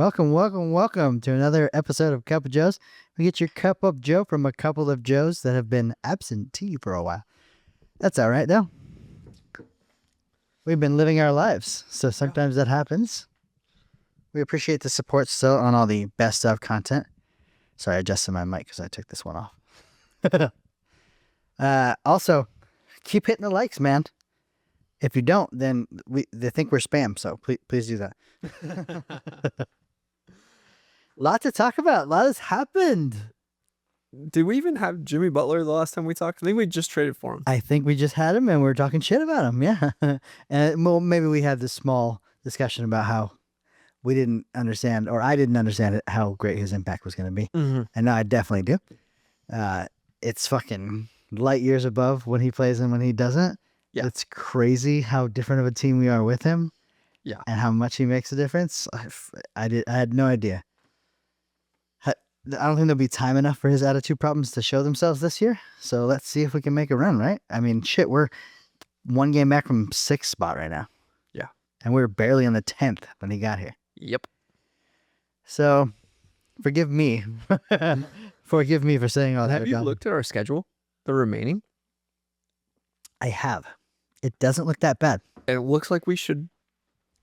welcome to another episode of Cup of Joes. We get your cup of Joe from a couple of Joes that have been absentee for a while. That's all right, though. We've been living our lives, so sometimes that happens. We appreciate the support still on all the best of content. Sorry, I adjusted my mic because I took this one off. Also, keep hitting the likes, man. If you don't, then they think we're spam, so please do that. Lot to talk about. A lot has happened. Did we even have Jimmy Butler the last time we talked? I think we just traded for him. I think we just had him, and we were talking shit about him, yeah. And well, maybe we had this small discussion about how we didn't understand, or I didn't understand how great his impact was going to be. Mm-hmm. And now I definitely do. It's fucking light years above when he plays and when he doesn't. Yeah. It's crazy how different of a team we are with him. Yeah. And how much he makes a difference. I had no idea. I don't think there'll be time enough for his attitude problems to show themselves this year. So let's see if we can make a run, right? I mean, shit, we're one game back from 6th spot right now. Yeah. And we were barely on the 10th when he got here. Yep. So forgive me. Forgive me for saying all that. Have you looked at our schedule? The remaining? I have. It doesn't look that bad. And it looks like we should.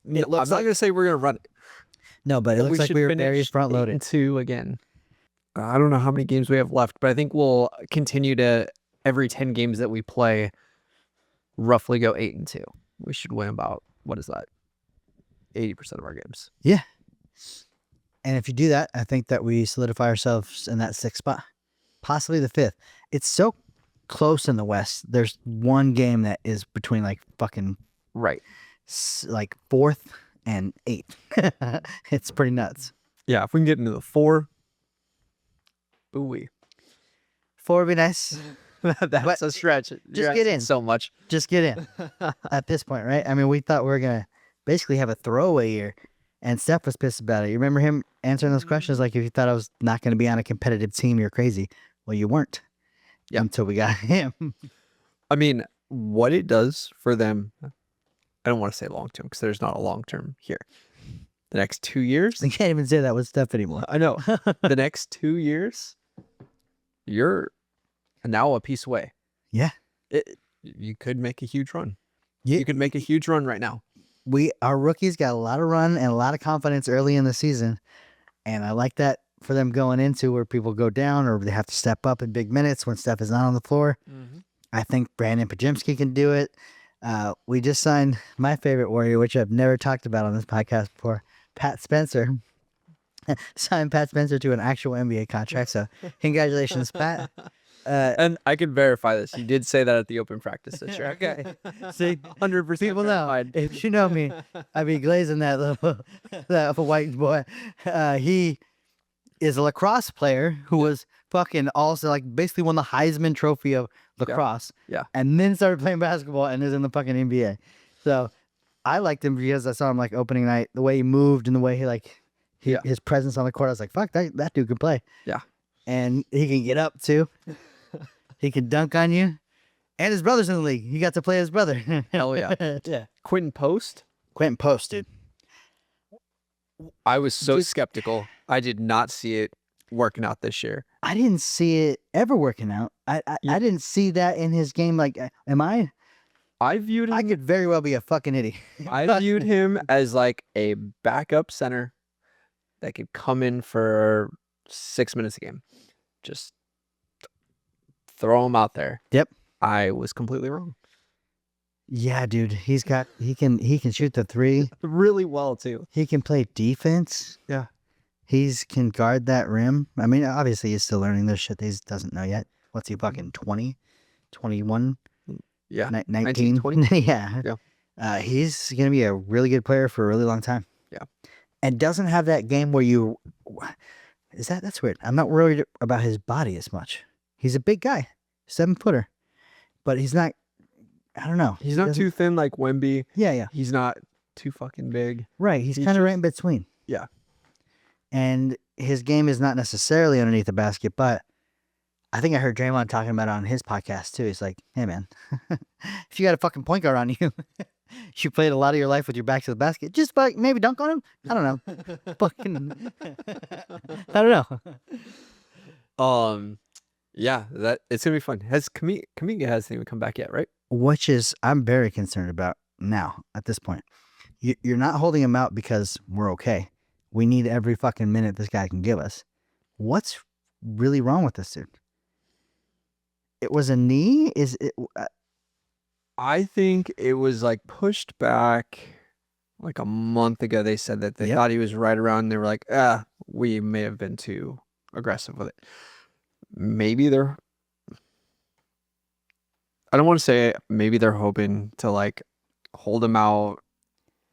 I'm not looks going to say we're going to run it. No, but it looks like we were very front loaded. 2 again. I don't know how many games we have left, but I think we'll continue to, every 10 games that we play, roughly go 8-2. We should win about, what is that? 80% of our games. Yeah. And if you do that, I think that we solidify ourselves in that 6th spot, possibly the 5th. It's so close in the West. There's one game that is between like fucking right, like 4th and 8th. It's pretty nuts. Yeah, if we can get into the 4, ooh-wee. 4 would be nice. That's a stretch. Just get in so much. Just get in at this point, right? I mean, we thought we were gonna basically have a throwaway year, and Steph was pissed about it. You remember him answering those questions like, if you thought I was not going to be on a competitive team, you're crazy. Well, you weren't. Yeah. Until we got him. I mean, what it does for them, I don't want to say long term because there's not a long term here. The next 2 years? You can't even say that with Steph anymore. I know. The next 2 years, you're now a piece away. Yeah. You could make a huge run. Yeah. You could make a huge run right now. Our rookies got a lot of run and a lot of confidence early in the season. And I like that for them going into where people go down or they have to step up in big minutes when Steph is not on the floor. Mm-hmm. I think Brandon Pajimski can do it. We just signed my favorite Warrior, which I've never talked about on this podcast before, Pat Spencer. Signed Pat Spencer to an actual NBA contract. So congratulations, Pat. And I can verify this. You did say that at the open practice this year. Okay. See, 100% people know. If you know me, I'd be glazing that little white boy. He is a lacrosse player who was fucking also like basically won the Heisman Trophy of lacrosse. Yeah. And then started playing basketball and is in the fucking NBA. So I liked him because I saw him like opening night, the way he moved and the way he his presence on the court. I was like, fuck, that dude can play. Yeah. And he can get up too. He can dunk on you. And his brother's in the league. He got to play his brother. Hell yeah. Yeah. Quentin Post, dude. I was so skeptical. I did not see it working out this year. I didn't see it ever working out. I didn't see that in his game. Like, I viewed him. I could very well be a fucking idiot. I viewed him as like a backup center that could come in for 6 minutes a game. Just throw him out there. Yep. I was completely wrong. Yeah, dude. He can shoot the 3 really well too. He can play defense. Yeah. He can guard that rim. I mean, obviously he's still learning this shit. He doesn't know yet. What's he fucking 20, 21? Yeah. 19, 20? Yeah. He's going to be a really good player for a really long time. Yeah. And doesn't have that game where that's weird. I'm not worried about his body as much. He's a big guy, 7-footer, but he's not, I don't know. He's not too thin like Wemby. Yeah. He's not too fucking big. Right. He's kind of right in between. Yeah. And his game is not necessarily underneath the basket, but I think I heard Draymond talking about it on his podcast too. He's like, hey man, if you got a fucking point guard on you, You played a lot of your life with your back to the basket. Just maybe dunk on him. I don't know. Fucking. I don't know. Yeah, that it's gonna be fun. Has Kaminga hasn't even come back yet, right? Which is I'm very concerned about now at this point. You're not holding him out because we're okay. We need every fucking minute this guy can give us. What's really wrong with this dude? It was a knee? Is it? I think it was like pushed back like a month ago. They said that they Yep. thought he was right around. They were like, we may have been too aggressive with it. Maybe they're, I don't want to say maybe they're hoping to like hold him out,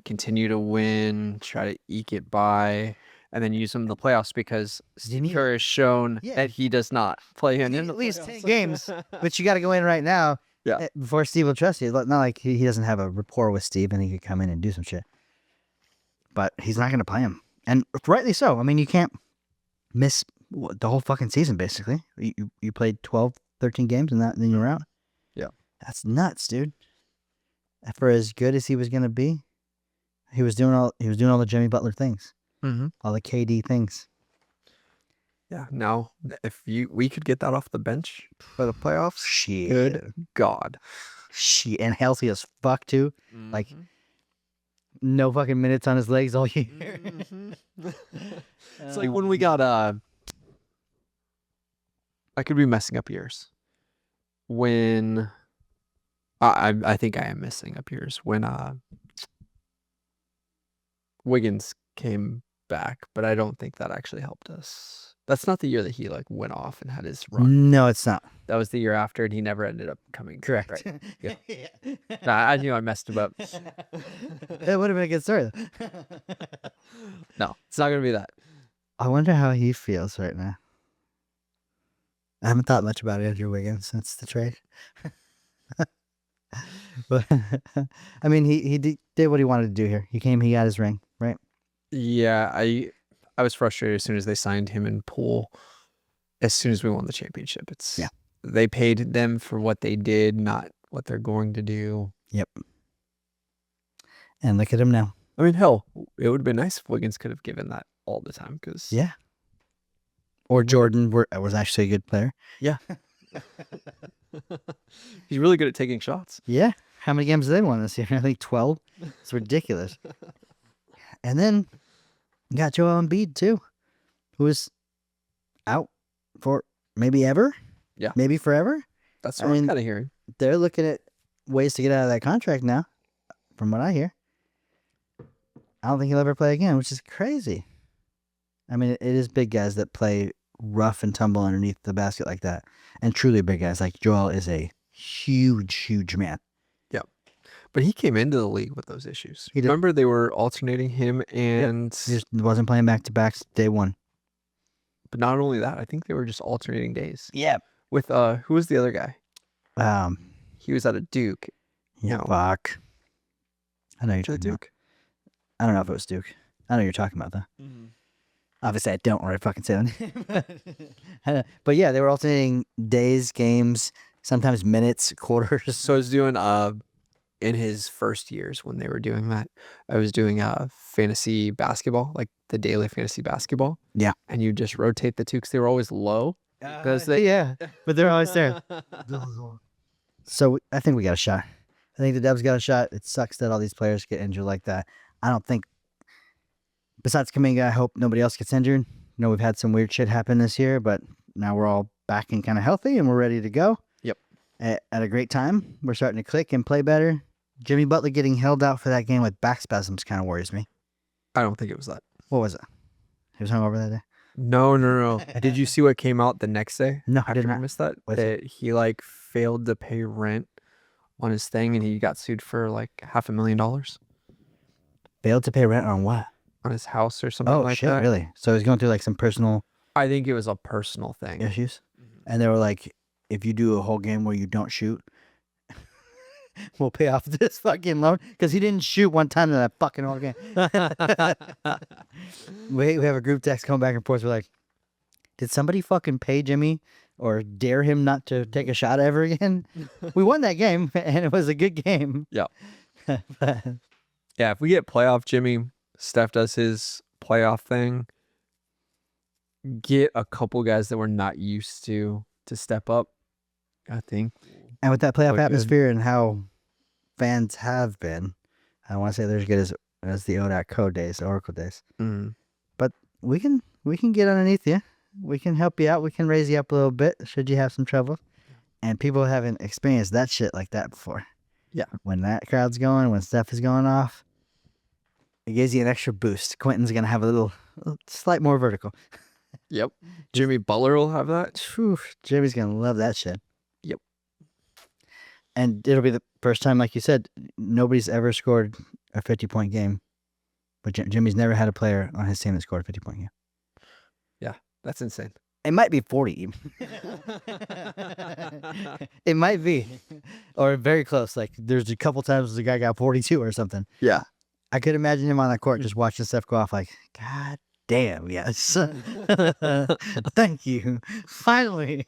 continue to win, try to eke it by, and then use him in the playoffs because Steve Kerr has shown that he does not play in at least 10 games, but you got to go in right now before Steve will trust you. Not like he doesn't have a rapport with Steve and he could come in and do some shit. But he's not going to play him. And rightly so. I mean, you can't miss the whole fucking season, basically. You played 12, 13 games and then you're out. Yeah. That's nuts, dude. For as good as he was going to be, he was doing all the Jimmy Butler things. Mm-hmm. All the KD things. Yeah. Now, if we could get that off the bench for the playoffs, Shit. good God. Shit. And healthy as fuck, too. Mm-hmm. Like, no fucking minutes on his legs all year. Mm-hmm. It's like when we got, I could be messing up years. When, I think I am messing up years. When, Wiggins came back, but I don't think that actually helped us. That's not the year that he like went off and had his run. No, it's not. That was the year after, and he never ended up coming. Correct. Right. Yeah. Nah, I knew I messed him up. It would have been a good story, though. No, it's not gonna be that. I wonder how he feels right now. I haven't thought much about Andrew Wiggins since the trade. But I mean, he did what he wanted to do here. He came, he got his ring, right? Yeah, I was frustrated as soon as they signed him and Poole. As soon as we won the championship, they paid them for what they did, not what they're going to do. Yep. And look at him now. I mean, hell, it would have been nice if Wiggins could have given that all the time, because or Jordan was actually a good player. Yeah. He's really good at taking shots. Yeah. How many games did they won this year? I think 12. It's ridiculous. And then you got Joel Embiid too, who is out for maybe ever. Yeah. Maybe forever. That's what I'm kind of hearing. They're looking at ways to get out of that contract now, from what I hear. I don't think he'll ever play again, which is crazy. I mean, it is big guys that play rough and tumble underneath the basket like that. And truly big guys. Like Joel is a huge, huge man. Yeah. But he came into the league with those issues. Remember, they were alternating him and... He just wasn't playing back-to-backs day one. But not only that, I think they were just alternating days. Yeah. With, who was the other guy? He was at a Duke. Yeah, no. Fuck. I know you're talking about. Duke. I don't know if it was Duke. I know you're talking about that. Mm-hmm. Obviously, I don't want to fucking say that. But yeah, they were alternating days, games, sometimes minutes, quarters. So I was doing, in his first years when they were doing that, I was doing fantasy basketball, like the daily fantasy basketball. Yeah. And you just rotate the two because they were always low. But they're always there. So I think we got a shot. I think the Dubs got a shot. It sucks that all these players get injured like that. I don't think, besides Kuminga, I hope nobody else gets injured. You know, we've had some weird shit happen this year, but now we're all back and kind of healthy and we're ready to go. Yep. At a great time. We're starting to click and play better. Jimmy Butler getting held out for that game with back spasms kind of worries me. I don't think it was that. What was it? He was hungover that day? No. Did you see what came out the next day? No, I did not. Miss that? That he like failed to pay rent on his thing and he got sued for like $500,000. Failed to pay rent on what? On his house or something like that. Oh shit, really? So he's going through like some personal... I think it was a personal thing. Issues? Mm-hmm. And they were like, if you do a whole game where you don't shoot, we'll pay off this fucking loan. Because he didn't shoot one time in that fucking whole game. we have a group text coming back and forth. We're like, did somebody fucking pay Jimmy or dare him not to take a shot ever again? We won that game and it was a good game. Yeah. But Yeah, if we get playoff Jimmy, Steph does his playoff thing, get a couple guys that we're not used to step up, I think. and with that playoff Look good. atmosphere and how fans have been, I don't want to say they're as good as the ODAC code days, the Oracle days. Mm. But we can get underneath you. We can help you out. We can raise you up a little bit should you have some trouble. And people haven't experienced that shit like that before. Yeah. When that crowd's going, when stuff is going off, it gives you an extra boost. Quentin's going to have a little slight more vertical. Yep. Jimmy Butler will have that. Whew, Jimmy's going to love that shit. Yep. And it'll be the first time, like you said, nobody's ever scored a 50-point game. But Jimmy's never had a player on his team that scored a 50-point game. Yeah, that's insane. It might be 40 even. It might be. Or very close. Like, there's a couple times the guy got 42 or something. Yeah. I could imagine him on that court just watching stuff go off like, God damn, yes. Thank you. Finally.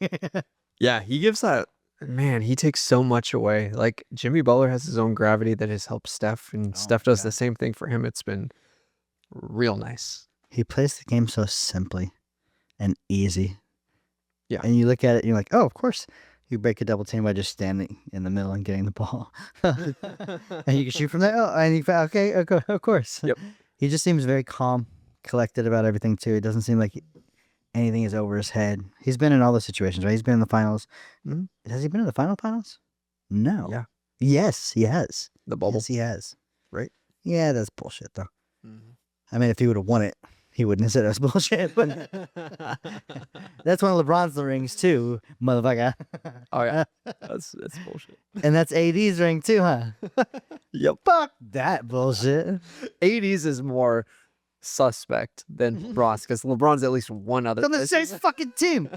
Yeah, he gives that. Man, he takes so much away. Like, Jimmy Butler has his own gravity that has helped Steph, and Steph does the same thing for him. It's been real nice. He plays the game so simply and easy. Yeah. And you look at it and you're like, oh, of course. You break a double team by just standing in the middle and getting the ball. And you can shoot from there. Oh, and okay, of course. Yep. He just seems very calm, collected about everything, too. It doesn't seem like anything is over his head. He's been in all those situations, right? He's been in the finals. Mm-hmm. Has he been in the finals? No. Yeah. Yes, he has. The bubble. Yes, he has. Right? Yeah, that's bullshit, though. Mm-hmm. I mean, if he would have won it, he wouldn't have said it was bullshit. But that's one of LeBron's rings, too, motherfucker. Oh, yeah. That's bullshit. And that's AD's ring, too, huh? Yep. Fuck that bullshit. 80s is more suspect than LeBron's, because LeBron's at least one other. On the same fucking team.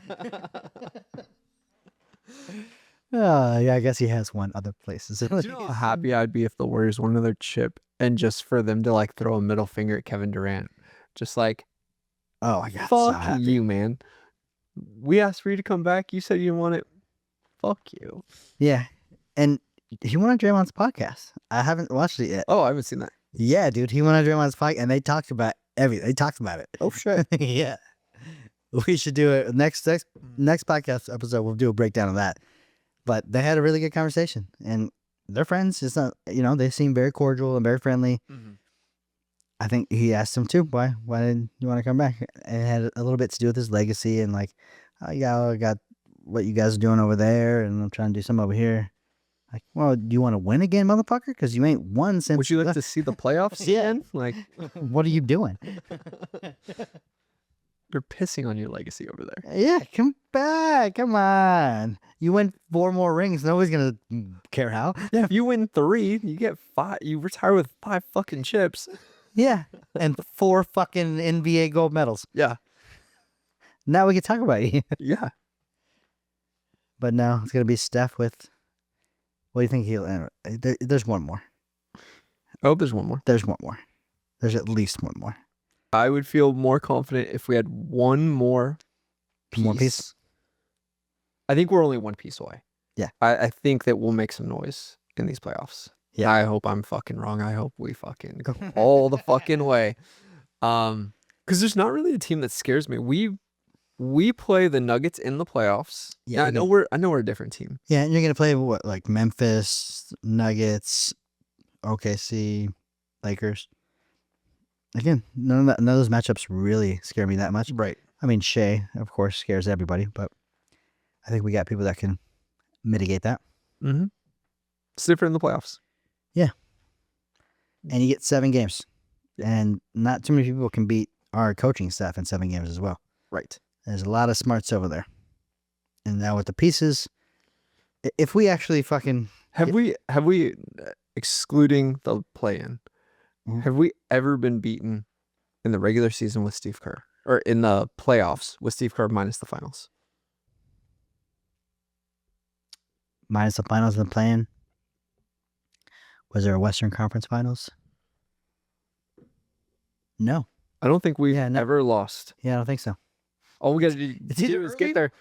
Yeah, I guess he has one other places. Do you know how happy I'd be if the Warriors won another chip and just for them to like throw a middle finger at Kevin Durant? Just like, oh my God, so fuck happy. you, man. We asked for you to come back. You said you didn't want it. Fuck you. Yeah. And he went on Draymond's podcast. I haven't watched it yet. Oh, I haven't seen that. Yeah, dude. He went on Draymond's podcast and they talked about everything. They talked about it. Oh, shit. Yeah. We should do it next podcast episode. We'll do a breakdown of that. But they had a really good conversation and they're friends. It's not, they seem very cordial and very friendly. Mm-hmm. I think he asked him too, why didn't you want to come back? And it had a little bit to do with his legacy and like, oh, yeah, I got what you guys are doing over there and I'm trying to do some over here. Like, well, do you want to win again, motherfucker? Because you ain't won since. Would you like to see the playoffs Yeah. again? Like, What are you doing? they're pissing on your legacy over there. Yeah, come back. Come on. You win 4 more rings. Nobody's going to care how. Yeah, if you win 3, you get 5. You retire with 5 fucking chips. Yeah. And 4 fucking NBA gold medals. Yeah. Now we can talk about you. Yeah. But no, it's going to be Steph with. What do you think he'll. There's one more. Oh, there's one more. There's one more. There's at least one more. I would feel more confident if we had one more piece. One piece? I think we're only one piece away. Yeah. I think that we'll make some noise in these playoffs. Yeah. I hope I'm fucking wrong. I hope we fucking go all the fucking way. Because there's not really a team that scares me. We play the Nuggets in the playoffs. Yeah, I know we're a different team. Yeah, and you're going to play what, like Memphis, Nuggets, OKC, Lakers. Again, none of those matchups really scare me that much. Right. I mean, Shea, of course, scares everybody, but I think we got people that can mitigate that. Mm-hmm. It's different in the playoffs. Yeah. And you get 7 games. And not too many people can beat our coaching staff in 7 games as well. Right. There's a lot of smarts over there. And now with the pieces, if we actually fucking... Have we, excluding the play-in, have we ever been beaten in the regular season with Steve Kerr? Or in the playoffs with Steve Kerr minus the finals? Minus the finals and the play-in? Was there a Western Conference Finals? No. I don't think we Yeah, no. ever lost. Yeah, I don't think so. All we got to do either is get there.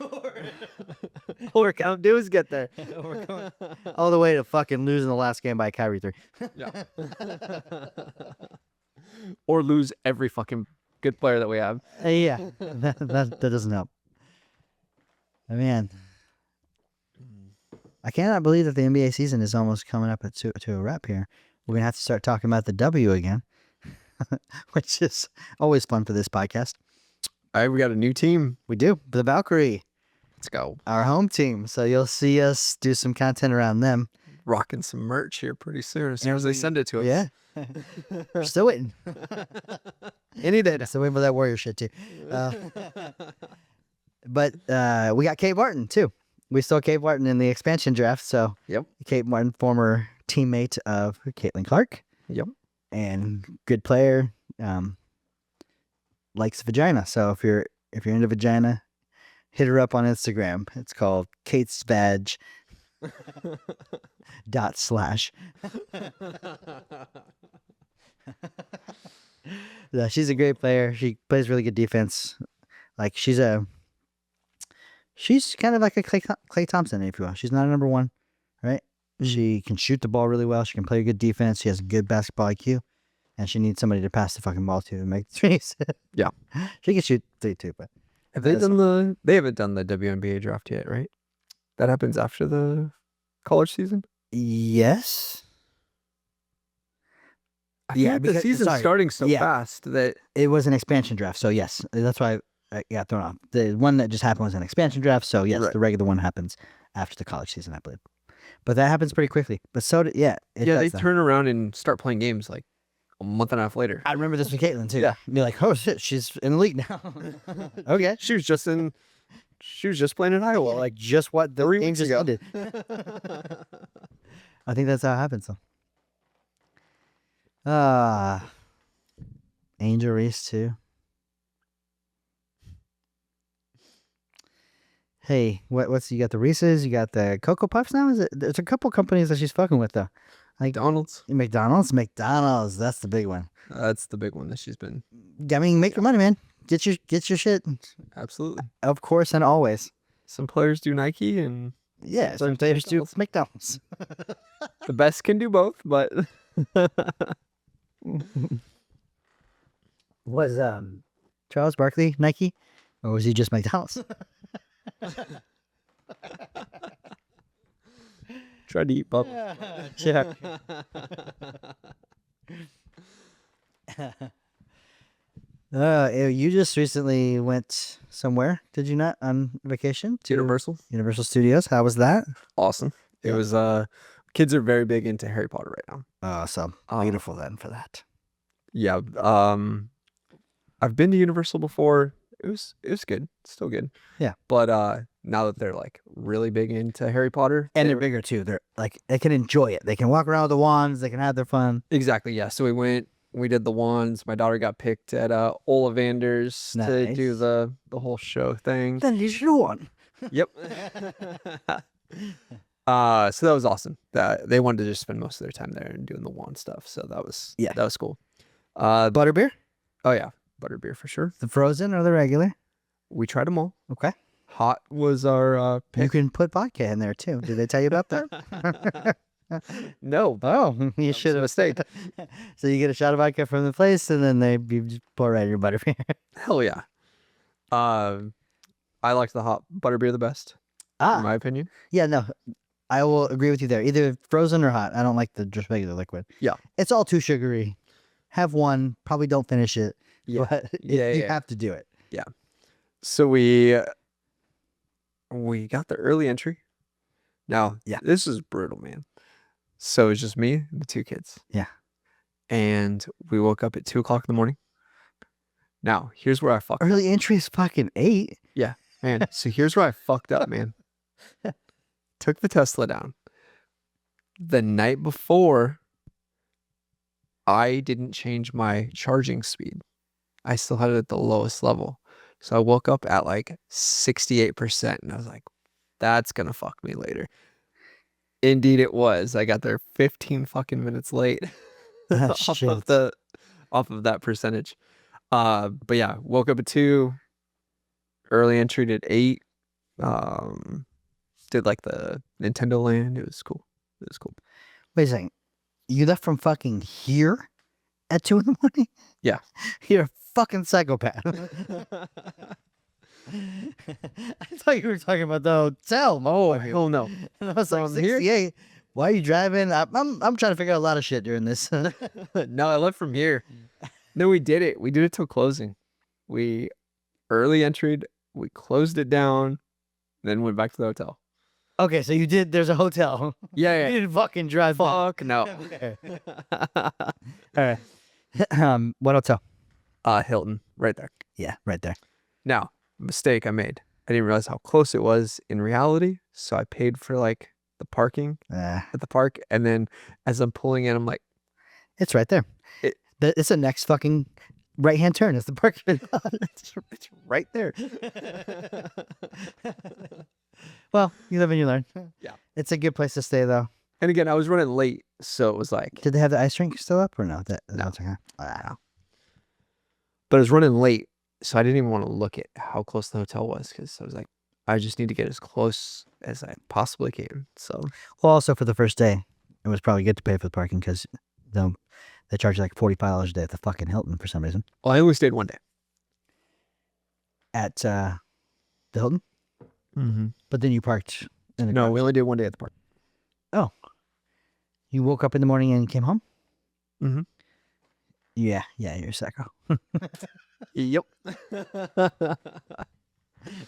All we're gonna do is get there. We're going all the way to fucking losing the last game by Kyrie 3. Yeah. Or lose every fucking good player that we have. Yeah, that doesn't help. Man, I cannot believe that the NBA season is almost coming up to a wrap here. We're gonna have to start talking about the W again, which is always fun for this podcast. All right, we got a new team. We do the Valkyrie, Let's go. our home team. So you'll see us do some content around them. Rocking some merch here pretty soon as soon as they send it to us. Yeah, we're still waiting. Any day. Still waiting for that Warrior shit too. But we got Cade Martin too. We saw Cade Martin in the expansion draft. So Yep. Cade Martin, former teammate of Caitlin Clark. Yep. And good player. Likes vagina. So if you're into vagina, hit her up on Instagram. It's called Kate's Vag /. Yeah, she's a great player. She plays really good defense. Like she's kind of like a Klay Thompson, if you will. She's not a number one, right? She can shoot the ball really well. She can play good defense. She has good basketball IQ, and she needs somebody to pass the fucking ball to make threes. Yeah. She can shoot 3 too, but Have they they haven't done the WNBA draft yet, right? That happens after the college season? yes. I feel like the season's starting so Yeah. fast that It was an expansion draft, so yes, that's why I got thrown off. The one that just happened was an expansion draft, so yes, Right. the regular one happens after the college season, I believe. But that happens pretty quickly. But so did, they turn around and start playing games like a month and a half later. I remember this with Caitlin too. Yeah. Be like, oh shit, she's in the league now. Okay, She was just playing in Iowa like just what the 3 game weeks just ago. ended. I think that's how it happens though. Angel Reese too. Hey, what's you got the Reese's, you got the Cocoa Puffs now? There's a couple companies that she's fucking with though. Like McDonald's. McDonald's, that's the big one. That's the big one that she's been. I mean, make your money, man. Get your shit. Absolutely. Of course and always. Some players do Nike and Yeah, some players do McDonald's. the best can do both, but Was Charles Barkley Nike, or was he just McDonald's? tried to eat bubbles. Sure. You just recently went somewhere, did you not, on vacation to Universal. Studios? How was that? Awesome. It Yeah. was kids are very big into Harry Potter right now. Oh, so beautiful then for that. Yeah. I've been to Universal before. It was good. Still good. Yeah. But now that they're like really big into Harry Potter. And they're bigger too. They're like, they can enjoy it. They can walk around with the wands. They can have their fun. Exactly, yeah. So we did the wands. My daughter got picked at Ollivander's to do Nice. the whole show thing. Then you should have won. Yep. So that was awesome. They wanted to just spend most of their time there and doing the wand stuff. So that was cool. Butterbeer? Oh yeah, butterbeer for sure. The frozen or the regular? We tried them all. Okay. Hot was our You pick. can put vodka in there too. Did they tell you about that? No, Oh, you should have. mistake. So you get a shot of vodka from the place, and then you just pour right in your butterbeer. Hell yeah. I liked the hot butterbeer the best, in my opinion. Yeah, no, I will agree with you there. Either frozen or hot. I don't like the just regular liquid. Yeah. It's all too sugary. Have one, probably don't finish it. Yeah. But you have to do it. So we got the early entry. Now, Yeah. this is brutal, man. So it's just me and the 2 kids. Yeah. And we woke up at 2:00 in the morning. Now, here's where I fucked up. Early entry is fucking 8. Man, so here's where I fucked up, man. Took the Tesla down. The night before, I didn't change my charging speed. I still had it at the lowest level. So I woke up at like 68%, and I was like, that's going to fuck me later. Indeed it was. I got there 15 fucking minutes late off of that percentage. But yeah, woke up at 2, early entry at 8. did like the Nintendo Land. It was cool. It was cool. Wait a second. You left from fucking here at 2 in the morning? Yeah. You're a fucking psychopath. I thought you were talking about the hotel. Oh, hell no. And I was like, From here? 68. Why are you driving? I'm trying to figure out a lot of shit during this. No, I left from here. No, we did it. We did it till closing. We early entered. We closed it down. Then went back to the hotel. Okay, so you did. There's a hotel. Yeah, You didn't fucking drive back. Fuck no. Okay. All right. What hotel? Hilton, right there. Yeah, right there. Now, mistake I made. I didn't realize how close it was in reality, so I paid for like the parking at the park, and then as I'm pulling in, I'm like, it's right there. It's the next fucking right-hand turn. It's the parking lot. it's right there. Well, you live and you learn. Yeah. It's a good place to stay, though. And again, I was running late, so it was like, Did they have the ice rink still up or no? No. Okay. But I was running late, so I didn't even want to look at how close the hotel was because I was like, I just need to get as close as I possibly can. So, Well, also for the first day, it was probably good to pay for the parking because they charge you like $45 a day at the fucking Hilton for some reason. well, I only stayed one day. At the Hilton? Mm-hmm. But then you parked in the No, car. we only did one day at the park. Oh. You woke up in the morning and came home? Mm-hmm. Yeah, you're a psycho. Yep.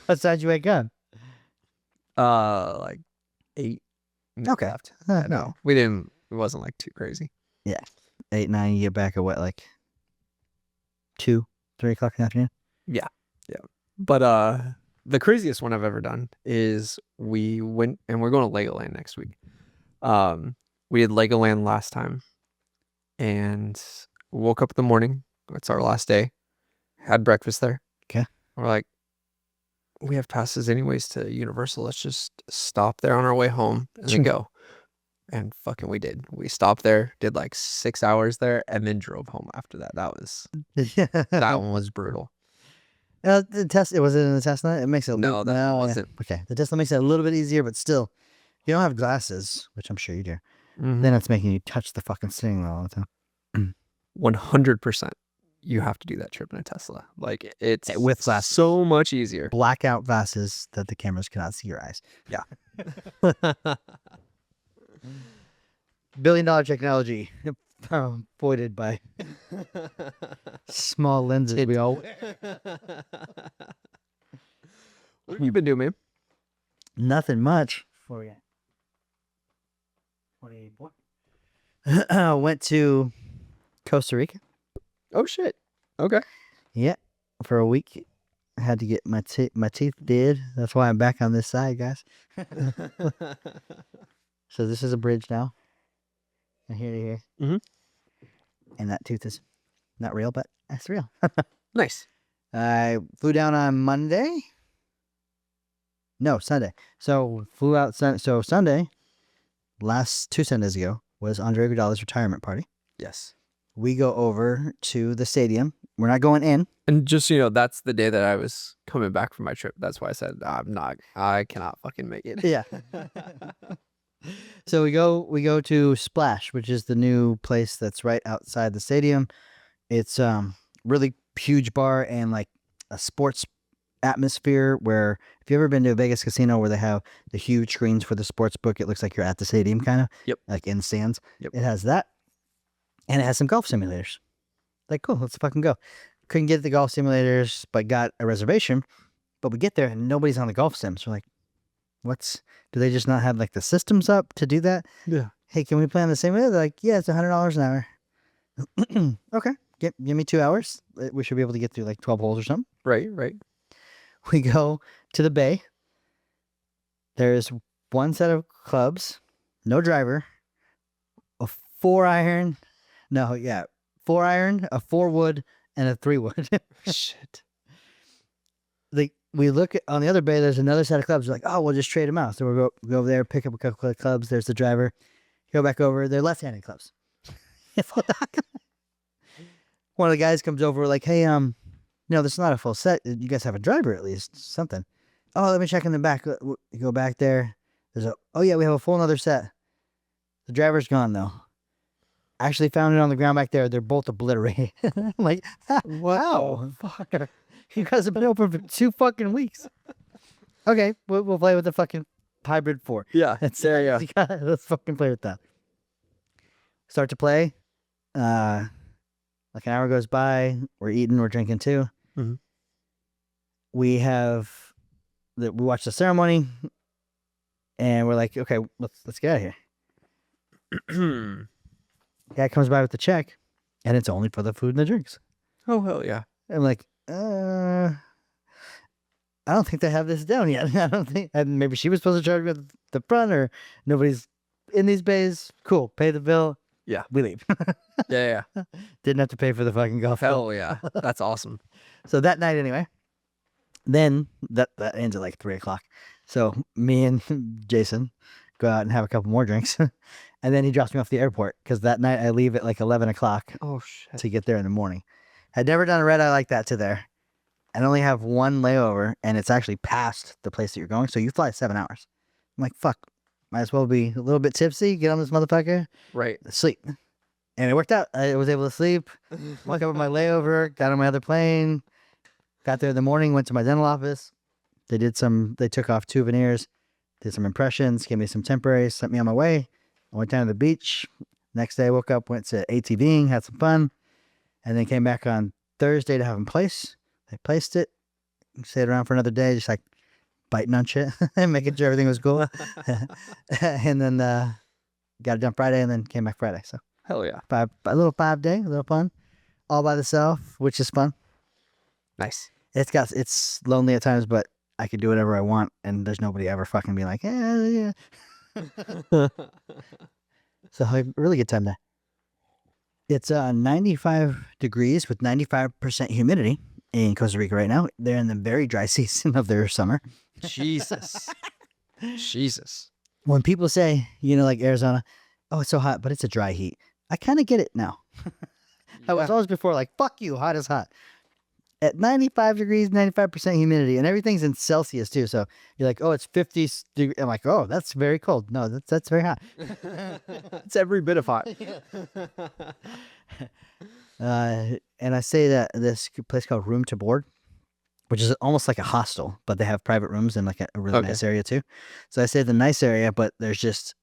What time did you wake up? Like 8. Okay. Left. No. We didn't. It wasn't like too crazy. 8, 9, you get back at what, like 2, 3 o'clock in the afternoon? But the craziest one I've ever done is we went and we're going to Legoland next week. We did Legoland last time, and woke up in the morning. It's our last day. Had breakfast there. Okay. We're like, we have passes anyways to Universal. Let's just stop there on our way home and then go. And fucking we did. We stopped there, did like 6 hours there, and then drove home after that. That one was brutal. The Tesla, was it in the Tesla? It makes it No, that yeah. wasn't. Okay, the Tesla makes it a little bit easier, but still, if you don't have glasses, which I'm sure you do, Mhm. then it's making you touch the fucking steering wheel all the time. 100%. You have to do that trip in a Tesla. Like it's With glasses. so much easier. Blackout glasses that the cameras cannot see your eyes. Yeah. $1 billion technology voided by small lenses. We all What have you been doing, man? nothing much. Before we get 24. Went to Costa Rica. Oh shit. Okay. Yeah, for a week. I had to get my teeth did. That's why I'm back on this side, guys. So this is a bridge now. And here to here. Mhm. And that tooth is not real, but it's real. Nice. I flew down on Monday. No, Sunday. So flew out. So Sunday, last 2 Sundays ago, was Andre Iguodala's retirement party. Yes. We go over to the stadium. We're not going in. And just so you know, that's the day that I was coming back from my trip. That's why I said I cannot fucking make it. Yeah. So we go to Splash, which is the new place that's right outside the stadium. It's really huge bar and like a sports atmosphere where if you've ever been to a Vegas casino where they have the huge screens for the sports book, it looks like you're at the stadium kind of. Yep. Like in stands. Yep. It has that. And it has some golf simulators. Like, cool, let's fucking go. Couldn't get the golf simulators, but got a reservation. But we get there and nobody's on the golf sims. We're like, do they just not have like the systems up to do that? Yeah. Hey, can we play on the same way? They're like, yeah, it's $100 an hour. Okay. Give me 2 hours. We should be able to get through like 12 holes or something. Right. We go to the bay. There's one set of clubs, no driver, a 4-iron. No, yeah. 4-iron, a 4-wood, and a 3-wood. Shit. We look on the other bay, there's another set of clubs. We're like, oh, we'll just trade them out. So we'll go over there, pick up a couple of clubs. There's the driver. Go back over. They're left-handed clubs. One of the guys comes over like, hey, this is not a full set. You guys have a driver at least, something. Oh, let me check in the back. You go back there. Oh yeah, we have a full another set. The driver's gone though. Actually found it on the ground back there. They're both obliterated. I'm like, wow, fuck. You guys have been open for 2 fucking weeks. Okay, we'll play with the fucking hybrid 4. Yeah. Yeah. Let's fucking play with that. Start to play. Like an hour goes by. We're eating. We're drinking too. Mhm. We watch the ceremony, and we're like, okay, let's get out of here. Guy comes by with the check, and it's only for the food and the drinks. Oh, hell yeah. I'm like, I don't think they have this down yet. I don't think. And maybe she was supposed to charge me at the front, or nobody's in these bays. Cool, pay the bill. Yeah. We leave. Yeah. Didn't have to pay for the fucking golf. Hell yeah. That's awesome. So that night, anyway. Then that ends at like 3:00. So me and Jason go out and have a couple more drinks, and then he drops me off at the airport because that night I leave at like 11:00 Oh, shit. to get there in the morning. Had never done a red eye like that to there, and only have one layover, and it's actually past the place that you're going. So you fly 7 hours. I'm like, fuck, might as well be a little bit tipsy, get on this motherfucker, Right. sleep. And it worked out. I was able to sleep, woke up with my layover, got on my other plane, got there in the morning, went to my dental office. They took off 2 veneers, did some impressions, gave me some temporaries, sent me on my way. I went down to the beach. Next day I woke up, went to ATVing, had some fun, and then came back on Thursday to have them placed. They placed it, stayed around for another day, just like biting on shit and making sure everything was cool. And then got it done Friday, and then came back Friday. So Hell yeah. a little 5-day, a little fun, all by myself, which is fun. Nice. It's lonely at times, but I can do whatever I want, and there's nobody ever fucking being like, yeah. So a really good time there. It's 95 degrees with 95% humidity in Costa Rica right now. They're in the very dry season of their summer. Jesus. Jesus. When people say, like Arizona, oh, it's so hot, but it's a dry heat. I kind of get it now. I was always before like, fuck you, hot is hot. At 95 degrees, 95% humidity, and everything's in Celsius too. So you're like, oh, it's 50 degrees. I'm like, oh, that's very cold. No, that's very hot. It's every bit of hot. And I say that this place called Room to Board, which is almost like a hostel, but they have private rooms in like a really nice area too. So I say the nice area, but there's just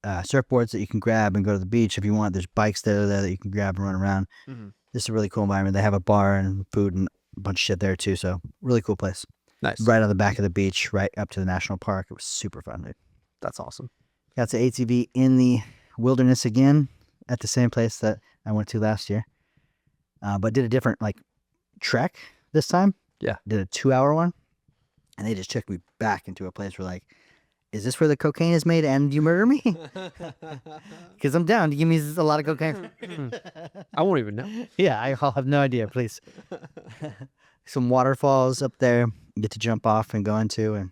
surfboards that you can grab and go to the beach if you want. There's bikes that are there that you can grab and run around. Mm-hmm. This is a really cool environment. They have a bar and food and a bunch of shit there too. So really cool place. Nice. Right on the back of the beach, right up to the national park. It was super fun, dude. That's awesome. Got to ATV in the wilderness again at the same place that I went to last year. But did a different trek this time. Yeah. Did a 2-hour one. And they just took me back into a place where is this where the cocaine is made and you murder me? Because I'm down to give me a lot of cocaine. I won't even know. Yeah, I'll have no idea, please. Some waterfalls up there you get to jump off and go into, and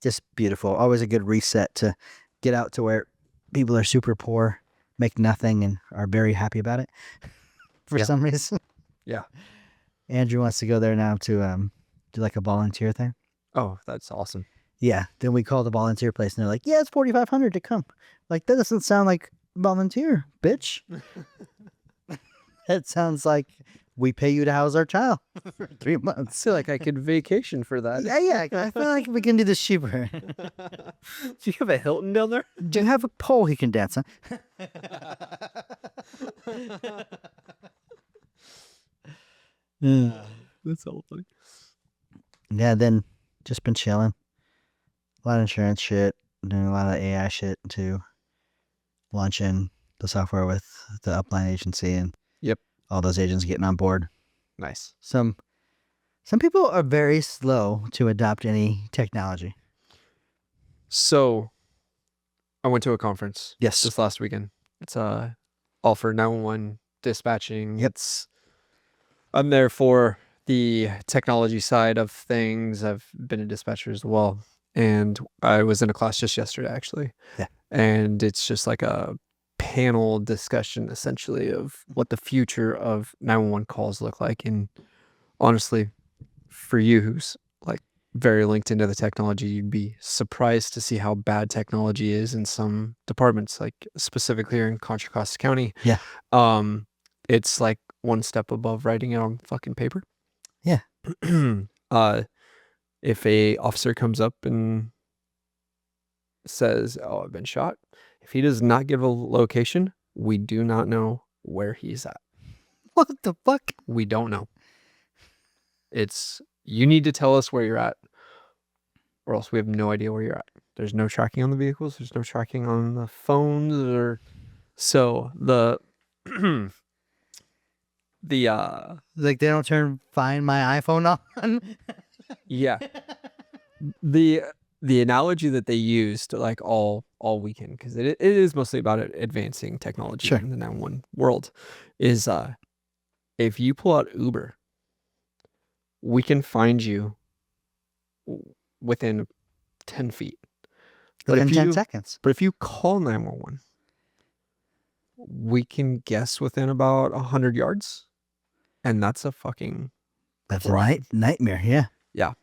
just beautiful. Always a good reset to get out to where people are super poor, make nothing, and are very happy about it for some reason. Yeah. Andrew wants to go there now to do a volunteer thing. Oh, that's awesome. Yeah. Then we call the volunteer place, and they're like, yeah, it's $4,500 to come. That doesn't sound like volunteer, bitch. It sounds like we pay you to house our child for 3 months. I feel like I could vacation for that. Yeah. I feel like we can do this cheaper. Do you have a Hilton down there? Do you have a pole he can dance on? That's so funny. Yeah, then just been chilling. A lot of insurance shit, doing a lot of AI shit too. Launching the software with the upline agency and all those agents getting on board. Nice. Some people are very slow to adopt any technology. So I went to a conference Yes. this last weekend. It's all for 911 dispatching. Yep. I'm there for the technology side of things. I've been a dispatcher as well. And I was in a class just yesterday, actually. Yeah. And it's just like a panel discussion, essentially, of what the future of 911 calls look like. And honestly, for you who's very linked into the technology. You'd be surprised to see how bad technology is in some departments, like specifically here in Contra Costa County. Yeah. It's like one step above writing it on fucking paper. Yeah. If a officer comes up and says, "Oh, I've been shot," if he does not give a location, we do not know where he's at. What the fuck? We don't know. It's, you need to tell us where you're at, or else we have no idea where you're at. There's no tracking on the vehicles. There's no tracking on the phones, or so the Like they don't find my iPhone on. yeah, the analogy that they used like all weekend, because it is mostly about advancing technology Sure. in the 911 world, is if you pull out Uber, we can find you within 10 feet. But Within if 10 you, seconds. but if you call 911, we can guess within about 100 yards. And that's a fucking That's crime. a nightmare. Yeah. Yeah.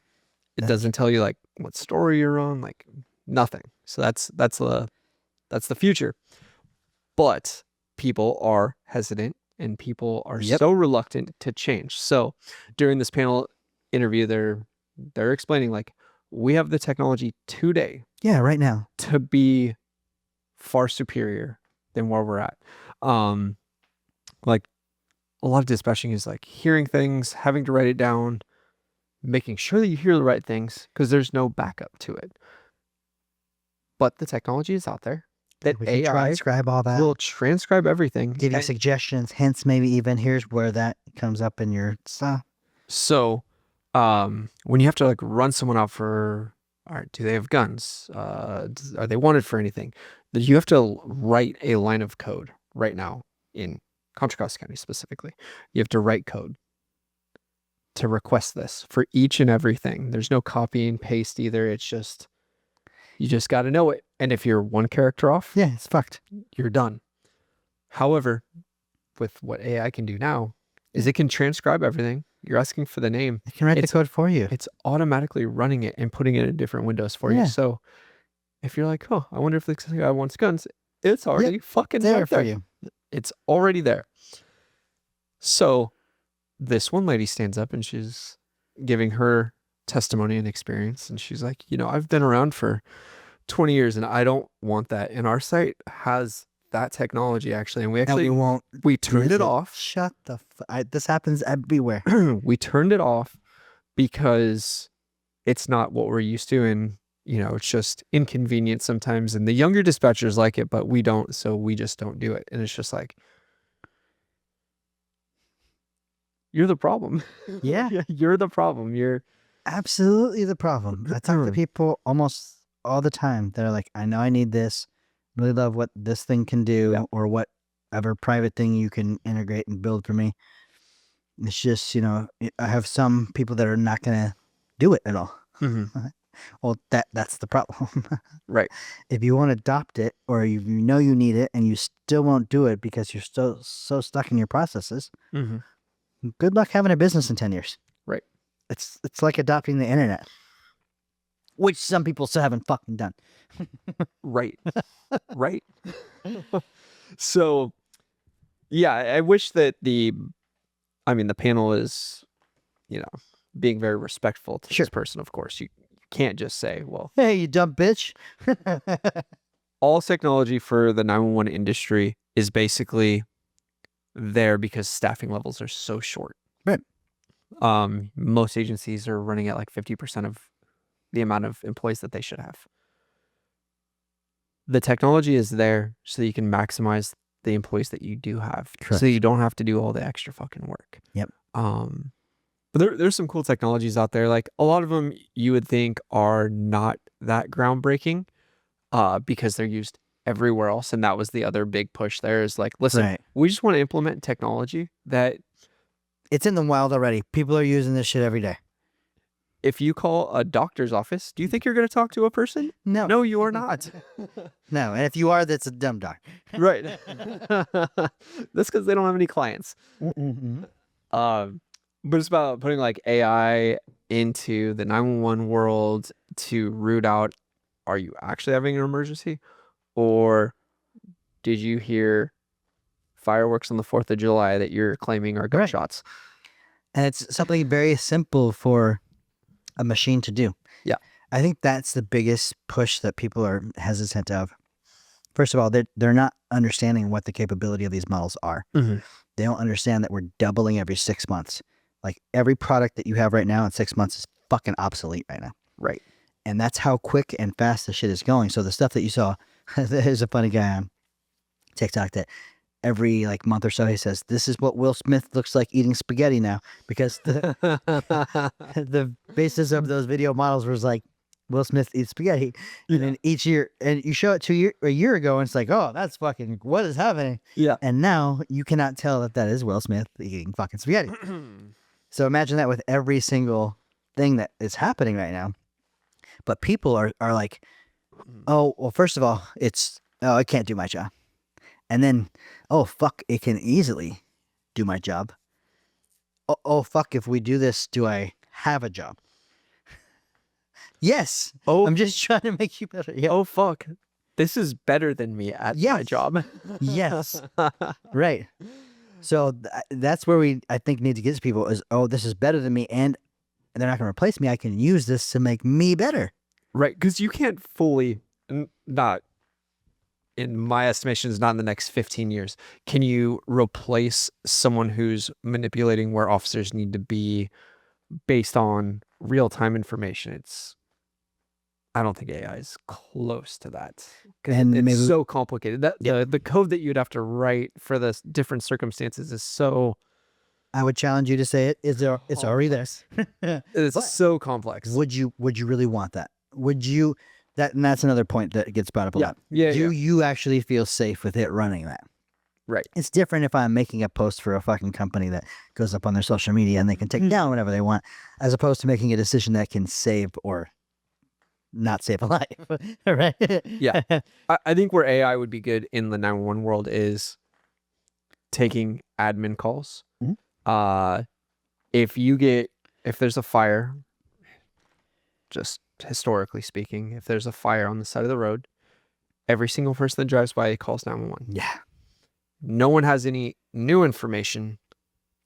It doesn't tell you like what story you're on, like nothing. So that's the future. But people are hesitant and people are Yep. so reluctant to change. So during this panel interview, they're explaining like, we have the technology today Yeah, right now. to be far superior than where we're at. Like a lot of dispatching is like hearing things, having to write it down, making sure that you hear the right things, because there's no backup to it. But the technology is out there that We can AI transcribe all that. will transcribe everything. Give you suggestions, hints, maybe even here's where that comes up in your stuff. So when you have to like run someone out for, all right, do they have guns? Are they wanted for anything? That you have to write a line of code right now in Contra Costa County specifically. You have to write code to request this for each and everything. There's no copy and paste either. It's just, you just got to know it. And if you're one character off, Yeah, it's fucked. you're done. However, with what AI can do now is it can transcribe everything. You're asking for the name. It can write the code for you. It's automatically running it and putting it in different windows for you. So if you're like, oh, I wonder if this guy wants guns, it's already fucking there right for you. It's already there. So this one lady stands up and she's giving her testimony and experience. And she's like, I've been around for 20 years and I don't want that. And our site has that technology actually. And we actually, we turned it off. Shut the this happens everywhere. We turned it off because it's not what we're used to. And, it's just inconvenient sometimes. And the younger dispatchers like it, but we don't. So we just don't do it. And it's just like, you're the problem. Yeah. You're the problem. You're absolutely the problem. I talk to people almost all the time. They're like, I know I need this. Really love what this thing can do, or whatever private thing you can integrate and build for me. It's just, I have some people that are not going to do it at all. Mm-hmm. Well, that's the problem. Right. If you want to adopt it, or you know you need it and you still won't do it because you're still so stuck in your processes, good luck having a business in 10 years. Right. It's like adopting the internet, which some people still haven't fucking done. Right. Right. So, yeah, I wish that the panel is, being very respectful to this person, of course. You can't just say, well, hey, you dumb bitch. All technology for the 911 industry is basically there because staffing levels are so short. Right. Most agencies are running at like 50% of the amount of employees that they should have. The technology is there so that you can maximize the employees that you do have. Correct. So you don't have to do all the extra fucking work. Yep. But there's some cool technologies out there. Like a lot of them you would think are not that groundbreaking because they're used everywhere else. And that was the other big push there is like, listen, we just want to implement technology that it's in the wild already. People are using this shit every day. If you call a doctor's office, do you think you're going to talk to a person? No. No, you are not. No. And if you are, that's a dumb doc. Right. That's because they don't have any clients. But it's about putting like AI into the 911 world to root out, are you actually having an emergency? Or did you hear fireworks on the 4th of July that you're claiming are gunshots? And it's something very simple for a machine to do. Yeah. I think that's the biggest push that people are hesitant of. First of all, they're not understanding what the capability of these models are. Mhm. They don't understand that we're doubling every 6 months. Like every product that you have right now in 6 months is fucking obsolete right now. Right. And that's how quick and fast the shit is going. So the stuff that you saw, there's a funny guy on TikTok that every like month or so he says, "This is what Will Smith looks like eating spaghetti now," because the basis of those video models was like Will Smith eats spaghetti, and then each year, and you show it a year ago, and it's like, oh, that's fucking what is happening? Yeah. And now you cannot tell that is Will Smith eating fucking spaghetti. So imagine that with every single thing that is happening right now. But people are like, oh, well, first of all, I can't do my job. And then, oh, fuck, it can easily do my job. Oh, fuck, if we do this, do I have a job? Yes. Oh, I'm just trying to make you better. Yeah. oh, fuck. This is better than me at my Yes. job. Yes. Right. So that's where I think need to get to people is, oh, this is better than me, and they're not going to replace me. I can use this to make me better. Right, because you can't fully, not in my estimations, not in the next 15 years, can you replace someone who's manipulating where officers need to be based on real-time information? I don't think AI is close to that. And it's maybe- so complicated. The code that you'd have to write for the different circumstances is so... I would challenge you to say it. It's already there. It's But so complex. Would you really want that? Would you and that's another point that gets brought up a lot. Yeah. Do you actually feel safe with it running that? Right. It's different if I'm making a post for a fucking company that goes up on their social media and they can take down whatever they want, as opposed to making a decision that can save or not save a life. Right? Yeah. I think where AI would be good in the 911 world is taking admin calls. Mhm. If there's a fire, just historically speaking, if there's a fire on the side of the road, every single person that drives by calls 911. Yeah. No one has any new information.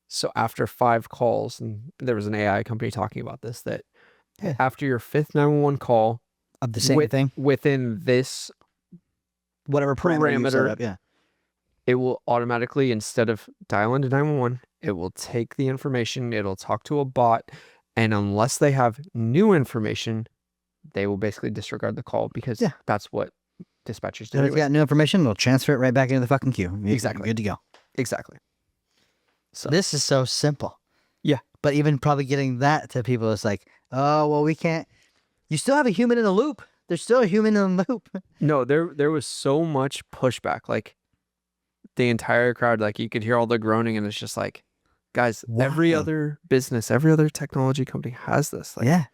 So after 5 calls, and there was an AI company talking about this, that after your 5th 911 call Of the same thing, within this whatever parameter you set up, yeah. it will automatically, instead of dialing to 911, it will take the information, it'll talk to a bot, and unless they have new information, they will basically disregard the call, because that's what dispatchers do. If it's got new information, they'll transfer it right back into the fucking queue. Exactly. Good to go. Exactly. So This is so simple. Yeah. But even probably getting that to people is like, oh, well, we can't. You still have a human in the loop. There's still a human in the loop. no, there was so much pushback. Like the entire crowd, like you could hear all the groaning, and it's just like, guys, every Why? other business, every other technology company has this. Like, Yeah.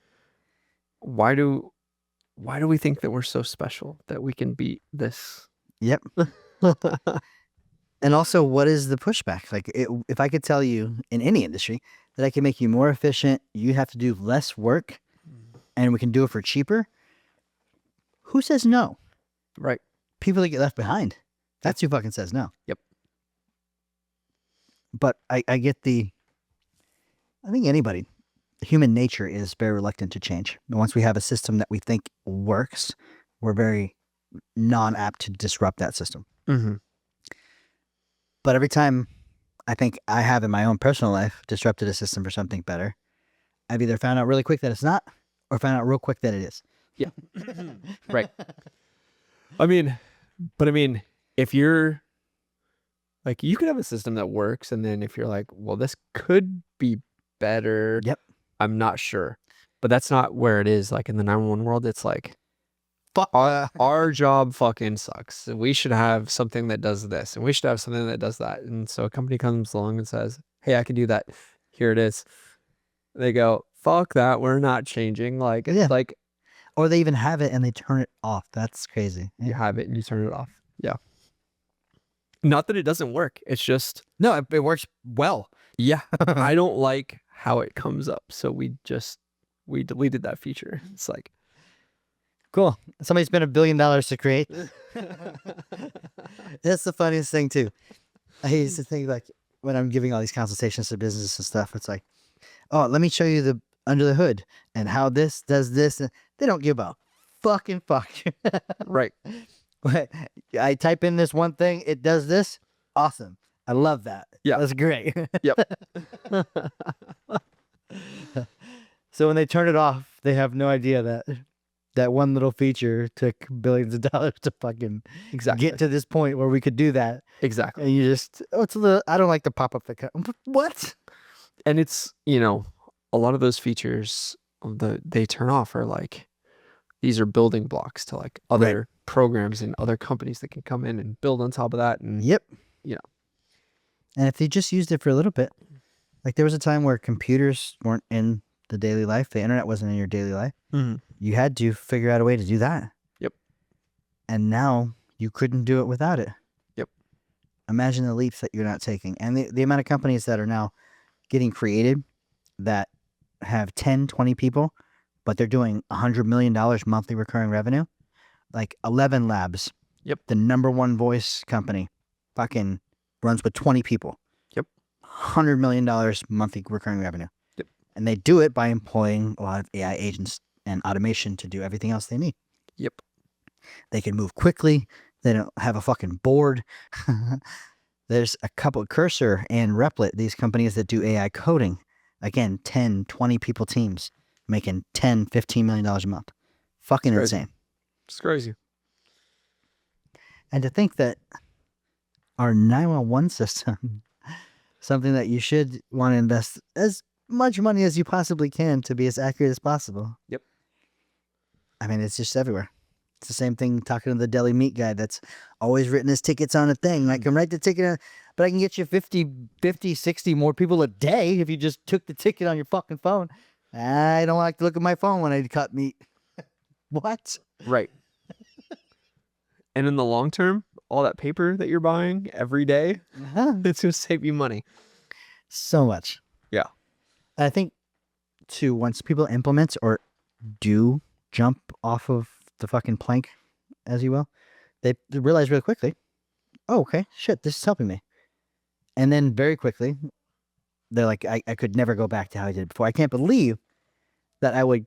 why do we think that we're so special that we can beat this? Yep. And also, what is the pushback? Like, if I could tell you in any industry that I can make you more efficient, you have to do less work, and we can do it for cheaper, who says no? Right. People that get left behind. That's who fucking says no. Yep. But I think anybody, human nature is very reluctant to change. And once we have a system that we think works, we're very non-apt to disrupt that system. Mm-hmm. But every time I think I have in my own personal life disrupted a system for something better, I've either found out really quick that it's not, or found out real quick that it is. Yeah. Right. I mean, if you're like, you could have a system that works, and then if you're like, well, this could be better. Yep. I'm not sure. But that's not where it is. Like in the 911 world, it's like, Fuck. our job fucking sucks. We should have something that does this, and we should have something that does that. And so a company comes along and says, hey, I can do that. Here it is. They go, fuck that. We're not changing. Like, it's like, or they even have it and they turn it off. That's crazy. you have it and you turn it off. Yeah. Not that it doesn't work. It's just, No, it works well. yeah, I don't like how it comes up. So we just we deleted that feature. It's like, Cool. Somebody spent $1 billion to create. That's the funniest thing too. I used to think like when I'm giving all these consultations to business and stuff, it's like, oh, let me show you the under the hood and how this does this. And they don't give a fucking fuck. right. I type in this one thing, it does this. Awesome. I love that. Yeah. That's great. Yep. So when they turn it off, they have no idea that that one little feature took billions of dollars to fucking Exactly. get to this point where we could do that. Exactly. And you just, oh, it's a little, I don't like the pop up that what? And it's, you know, a lot of those features they turn off are like, these are building blocks to like other programs and other companies that can come in and build on top of that. And Yep. you know. And if they just used it for a little bit, like there was a time where computers weren't in the daily life, the internet wasn't in your daily life. Mm-hmm. You had to figure out a way to do that. Yep. And now you couldn't do it without it. Yep. Imagine the leaps that you're not taking. And the amount of companies that are now getting created that have 10, 20 people, but they're doing $100 million monthly recurring revenue. Like 11 Labs. Yep. The #1 voice company fucking runs with 20 people. Yep. $100 million monthly recurring revenue. Yep. And they do it by employing a lot of AI agents and automation to do everything else they need. Yep. They can move quickly. They don't have a fucking board. There's a couple, Cursor and Replit, these companies that do AI coding. Again, 10, 20 people teams making $10, $15 million a month. Fucking Crazy. insane. It's crazy. And to think that our 911 system, something that you should want to invest as much money as you possibly can to be as accurate as possible. Yep. I mean, it's just everywhere. It's the same thing talking to the deli meat guy that's always written his tickets on a thing. I can write the ticket, but I can get you 50, 60 more people a day if you just took the ticket on your fucking phone. I don't like to look at my phone when I cut meat. What? Right. And in the long term, all that paper that you're buying every day, it's going to save you money. So much. Yeah. I think, too, once people implement or do jump off of the fucking plank, as you will, they realize really quickly, oh, okay, shit, this is helping me. And then very quickly, they're like, I could never go back to how I did it before. I can't believe that I would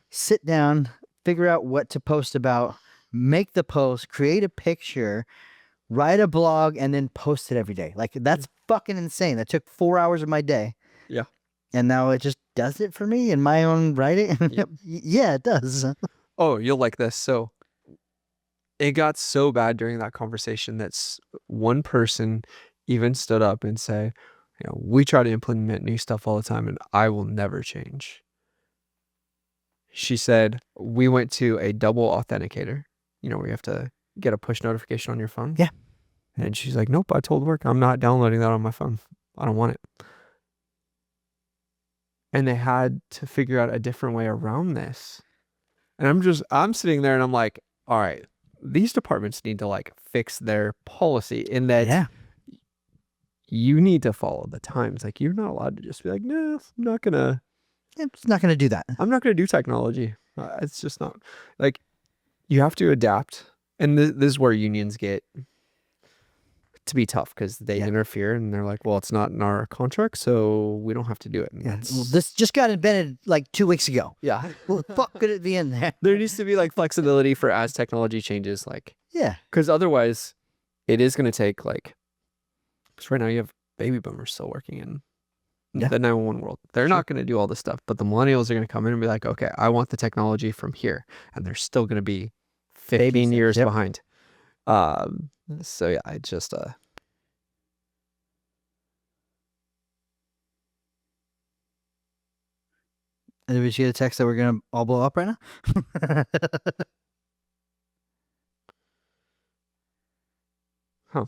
sit down, figure out what to post about, make the post, create a picture, write a blog, and then post it every day. Like, that's fucking insane. That took 4 hours of my day. Yeah. And now it just does it for me in my own writing. Yep. Yeah, it does. Oh, you'll like this. So it got so bad during that conversation that one person even stood up and say, you know, we try to implement new stuff all the time and I will never change. She said, we went to a double authenticator, you know, where you have to get a push notification on your phone. Yeah. And she's like, nope, I told work I'm not downloading that on my phone. I don't want it. And they had to figure out a different way around this. And I'm sitting there and I'm like, all right, these departments need to like fix their policy in that you need to follow the times. Like, you're not allowed to just be like, no, I'm not going to. It's not going to do that. I'm not going to do technology. It's just not. Like, you have to adapt. And this is where unions get to be tough because they interfere and they're like, well, it's not in our contract, so we don't have to do it. Yeah. Well, this just got invented like 2 weeks ago. Yeah. Well, fuck could it be in there? There needs to be like flexibility for as technology changes. Like, yeah. Because otherwise, it is going to take like, because right now you have baby boomers still working in the 911 world. They're not going to do all this stuff, but the millennials are going to come in and be like, okay, I want the technology from here. And they're still going to be 15 years behind. So yeah, I just, Did we get a text that we're going to all blow up right now? Huh.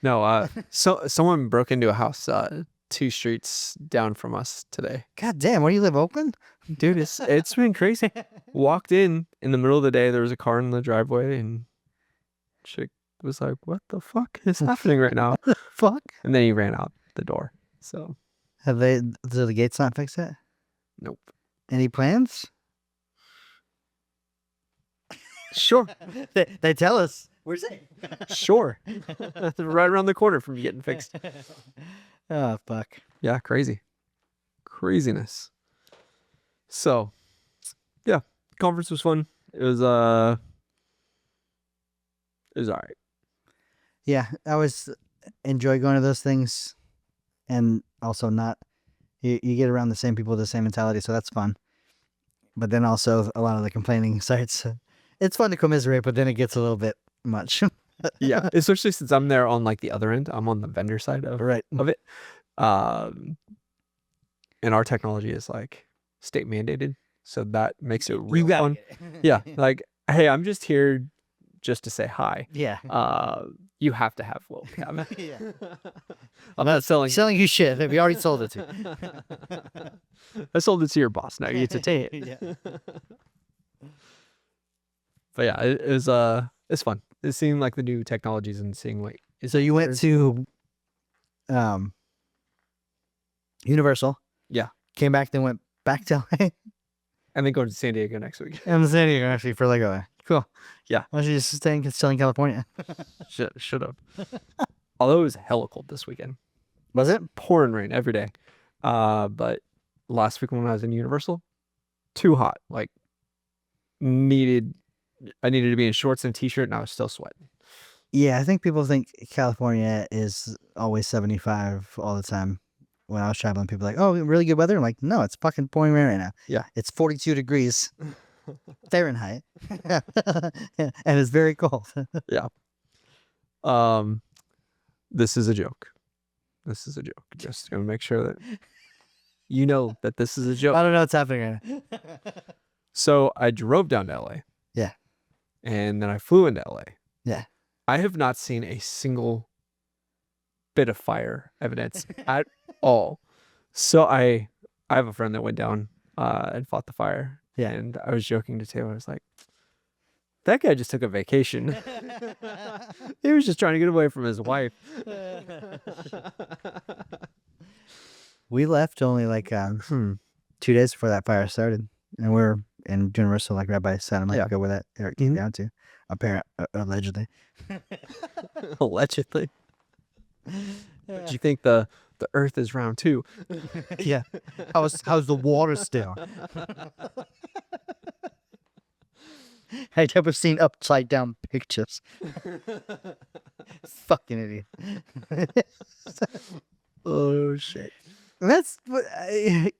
No, so someone broke into a house 2 streets down from us today. God damn, where do you live, Oakland? Dude, it's been crazy. Walked in the middle of the day, there was a car in the driveway, and chick was like, what the fuck is happening right now? Fuck. And then he ran out the door. So Did the gates not fix it? nope. Any plans? Sure. They tell us. Where's it? Sure. Right around the corner from getting fixed. Oh, fuck. Yeah, crazy. Craziness. So, yeah, conference was fun. It was all right. Yeah, I always enjoy going to those things, and also not. You get around the same people with the same mentality, so that's fun. But then also a lot of the complaining starts. It's fun to commiserate, but then it gets a little bit much. Yeah, especially since I'm there on like the other end. I'm on the vendor side of Right. it. And our technology is like state mandated, so that makes it real fun. Yeah, like, hey, I'm just here just to say hi. Yeah. You have to have webcam. Yeah. I'm not selling you shit. We already sold it to you. I sold it to your boss. Now you get to take it. Yeah. But yeah, it's fun. It's seeing like the new technologies and seeing like. So you went to Universal. Yeah. Came back, then went back to LA. And then go to San Diego next week. And San Diego actually for Lego. Cool. Yeah. Why don't you just stay in Southern California? Should have. Although it was hella cold this weekend. Was it? Pouring rain every day. But last week when I was in Universal, too hot. Like I needed to be in shorts and a t-shirt, and I was still sweating. Yeah, I think people think California is always 75 all the time. When I was traveling, people were like, "Oh, really good weather." I'm like, "No, it's fucking pouring rain right now. Yeah. It's 42 degrees Fahrenheit, and it's very cold." Yeah. This is a joke. This is a joke. Just gonna make sure that you know that this is a joke. I don't know what's happening right now. So I drove down to LA. Yeah. And then I flew into LA. Yeah. I have not seen a single bit of fire evidence at all. So I have a friend that went down and fought the fire. Yeah. And I was joking to Taylor. I was like, that guy just took a vacation. He was just trying to get away from his wife. We left only like 2 days before that fire started, and we're in Universal, like right by Santa Monica, where that Eric came down to. Allegedly. Allegedly. But you think the Earth is round too? Yeah. How's the water still? I've never seen upside down pictures. Fucking idiot. Oh shit. That's what I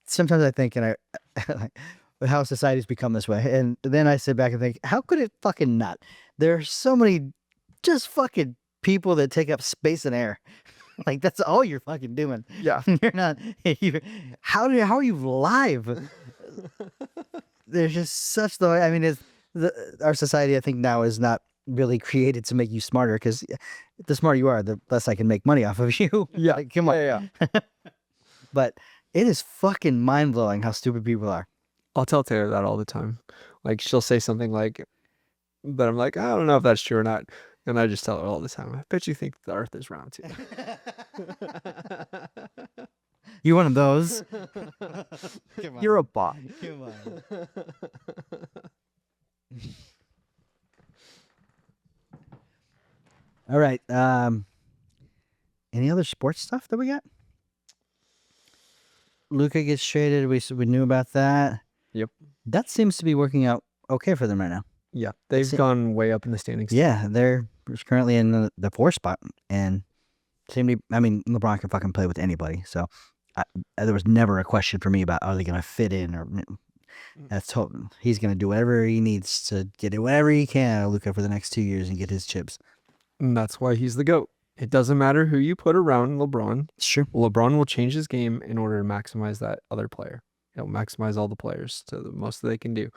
sometimes I think, and I how society's become this way, and then I sit back and think, how could it fucking not? There are so many just fucking people that take up space and air. Like that's all you're fucking doing. Yeah. You're not. How are you live? There's just such the. I mean, our society, I think now is not really created to make you smarter, because the smarter you are, the less I can make money off of you. Yeah. Like, come on. Yeah. But it is fucking mind blowing how stupid people are. I'll tell Taylor that all the time. Like she'll say something like, but I'm like, I don't know if that's true or not. And I just tell her all the time, I bet you think the Earth is round too. You're one of those. You're a bot. Come on. All right. Any other sports stuff that we got? Luka gets traded. We knew about that. Yep. That seems to be working out okay for them right now. Yeah, they've gone way up in the standings. Yeah, they're currently in the 4th spot, and LeBron can fucking play with anybody. So there was never a question for me about, are they going to fit in, or he's going to do whatever he needs to get it, whatever he can out of Luka for the next 2 years and get his chips. And that's why he's the GOAT. It doesn't matter who you put around LeBron. It's true. LeBron will change his game in order to maximize that other player. He'll maximize all the players to the most that they can do.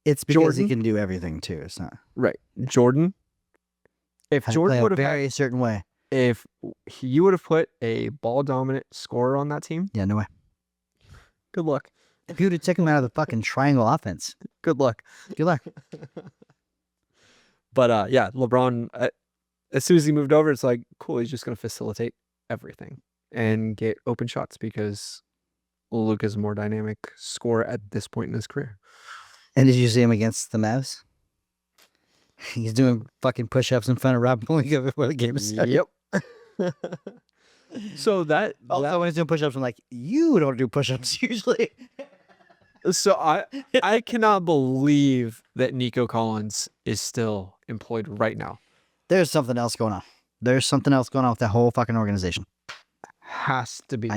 It's because Jordan, he can do everything too. It's not right. Jordan. If Jordan would have very certain way, if you would have put a ball dominant scorer on that team, yeah, no way. Good luck. If you would have taken him out of the fucking triangle offense, Good luck. good luck. But yeah, LeBron. As soon as he moved over, it's like, cool. He's just going to facilitate everything and get open shots because Luka's more dynamic scorer at this point in his career. And did you see him against the Mavs? He's doing fucking push-ups in front of Rob Pelinka before the game started. Yep. So that Also, when he's doing push-ups, I'm like, you don't do push-ups usually. So I cannot believe that Nico Collins is still employed right now. There's something else going on. There's something else going on with that whole fucking organization. Has to be.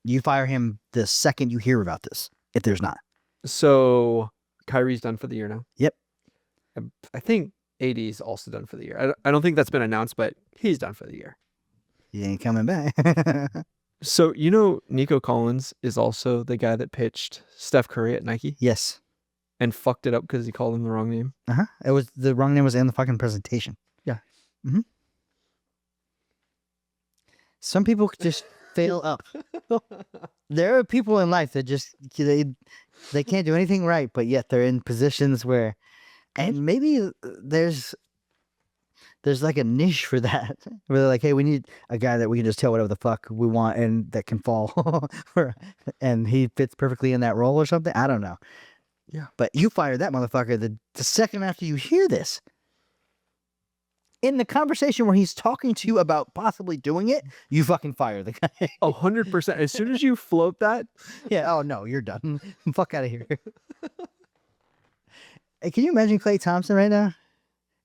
You fire him the second you hear about this, if there's not. So Kyrie's done for the year now. Yep. I think AD's also done for the year. I don't think that's been announced, but he's done for the year. He ain't coming back. So, Nico Collins is also the guy that pitched Steph Curry at Nike Yes. and fucked it up because he called him the wrong name. It was the wrong name was in the fucking presentation. Yeah. Mm-hmm. Some people just fail up. There are people in life that just they can't do anything right, but yet they're in positions where, and maybe there's like a niche for that. Where they're like, hey, we need a guy that we can just tell whatever the fuck we want and that can fall, and he fits perfectly in that role or something. I don't know. Yeah. But you fire that motherfucker the second after you hear this. In the conversation where he's talking to you about possibly doing it, you fucking fire the guy. 100%. As soon as you float that. Yeah. Oh, no, you're done. Fuck out of here. Hey, can you imagine Klay Thompson right now?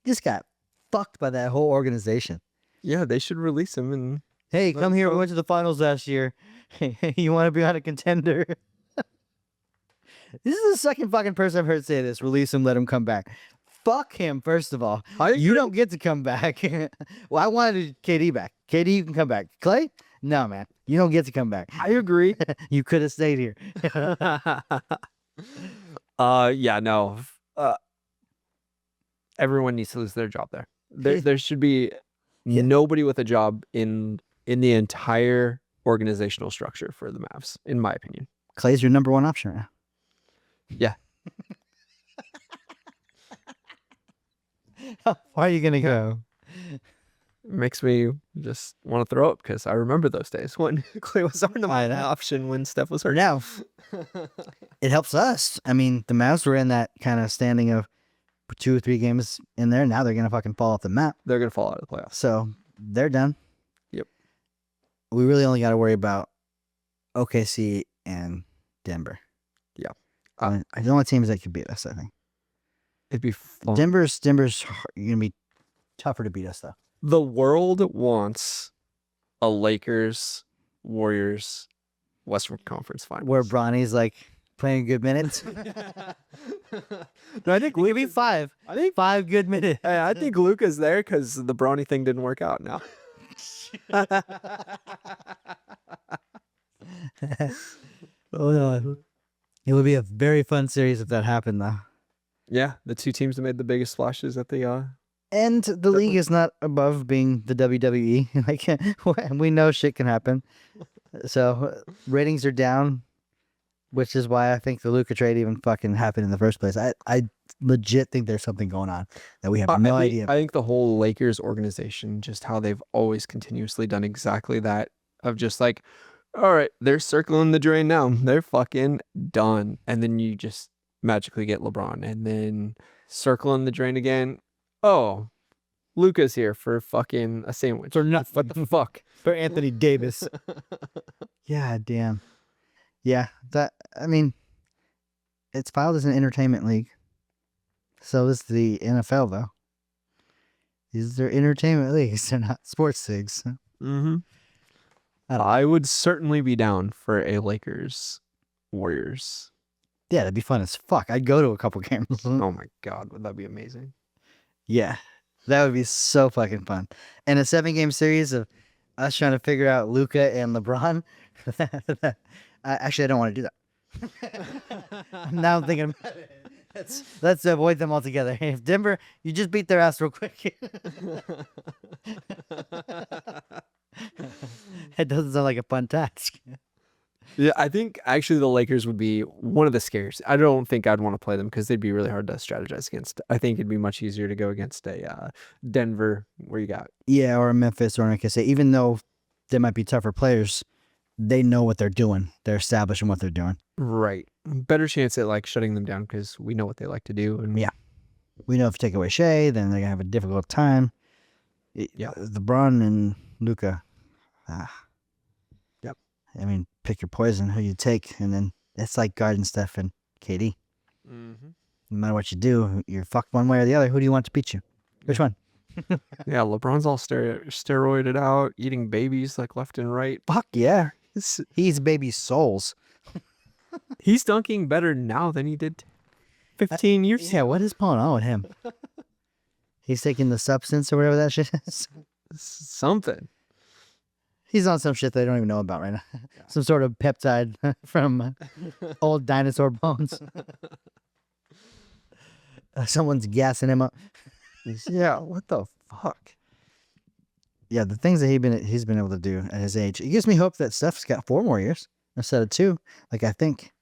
He just got fucked by that whole organization. Yeah, they should release him. And hey, come here. We went to the finals last year. You want to be on a contender? This is the second fucking person I've heard say this. Release him, let him come back. Fuck him, first of all. You don't get to come back. Well, I wanted KD back. KD, you can come back. Klay? No, man. You don't get to come back. I agree. You could have stayed here. Yeah, no. Everyone needs to lose their job there. There should be nobody with a job in the entire organizational structure for the Mavs, in my opinion. Klay's your number one option right now. Yeah. How far are you gonna go? It makes me just want to throw up because I remember those days when Klay was our number one option when Steph was hurt. Now, it helps us. I mean, the Mavs were in that kind of standing of 2 or 3 games in there. Now they're gonna fucking fall off the map. They're gonna fall out of the playoffs. So they're done. Yep. We really only got to worry about OKC and Denver. Yeah. The only teams that could beat us, I think. It'd be fun. Denver's gonna be tougher to beat us though. The world wants a Lakers Warriors Western Conference Finals where Bronny's like playing good minutes. No, I think Give me 5. I think 5 good minutes. Hey, I think Luka's there because the Bronny thing didn't work out now. Oh no. It would be a very fun series if that happened though. Yeah, the two teams that made the biggest splashes at the And the league is not above being the WWE. Like we know shit can happen. So ratings are down, which is why I think the Luka trade even fucking happened in the first place. I legit think there's something going on that we have no idea. I think the whole Lakers organization, just how they've always continuously done exactly that, of just like, all right, they're circling the drain now. They're fucking done. And then you just magically get LeBron, and then circling the drain again. Oh, Luka's here for fucking a sandwich. For nothing. What the fuck? For Anthony Davis. Yeah, damn. Yeah, I mean, it's filed as an entertainment league. So is the NFL, though. These are entertainment leagues. They're not sports leagues. Mm-hmm. I would certainly be down for a Lakers Warriors. Yeah, that'd be fun as fuck. I'd go to a couple games. Oh my God, would that be amazing? Yeah, that would be so fucking fun. And a 7-game series of us trying to figure out Luka and LeBron. Actually, I don't want to do that. Now I'm thinking about it. Let's avoid them altogether. If Denver, you just beat their ass real quick. It doesn't sound like a fun task. Yeah, I think actually the Lakers would be one of the scares. I don't think I'd want to play them because they'd be really hard to strategize against. I think it'd be much easier to go against a Denver where you got. Yeah, or a Memphis or like I say, even though they might be tougher players, they know what they're doing. They're establishing what they're doing. Right. Better chance at like shutting them down because we know what they like to do. And Yeah. We know if you take away Shea, then they're gonna have a difficult time. Yeah. LeBron and Luka. Yep. I mean, pick your poison, who you take, and then it's like guarding Steph and KD. Mm-hmm. No matter what you do, you're fucked one way or the other. Who do you want to beat you? Which one? Yeah, LeBron's all steroided out, eating babies like left and right. Fuck yeah. He's baby souls. He's dunking better now than he did 15 years Yeah, ago. what is going on with him? He's taking the substance or whatever that shit is. Something. He's on some shit they don't even know about right now. Some sort of peptide from old dinosaur bones. Someone's gassing him up. Yeah, what the fuck? Yeah, the things that he's been able to do at his age, it gives me hope that Steph's got 4 more years instead of 2. Like I think,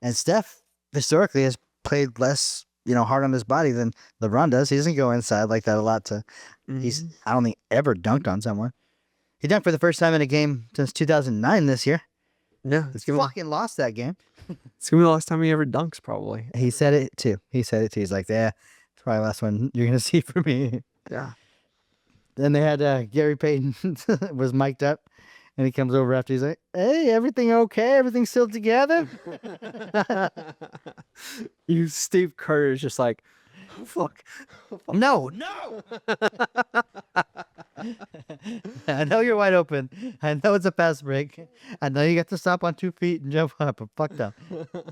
and Steph historically has played less, hard on his body than LeBron does. He doesn't go inside like that a lot. I don't think ever dunked on someone. He dunked for the first time in a game since 2009 this year. Yeah, He fucking lost that game. it's gonna be the last time he ever dunks, probably. He said it too. He's like, yeah, it's probably the last one you're gonna see for me. Yeah. Then they had Gary Payton was mic'd up, and he comes over after. He's like, "Hey, everything okay? Everything still together?" Steve Kerr is just like, oh, fuck. No. I know you're wide open. I know it's a fast break. I know you got to stop on 2 feet and jump up, but fuck up.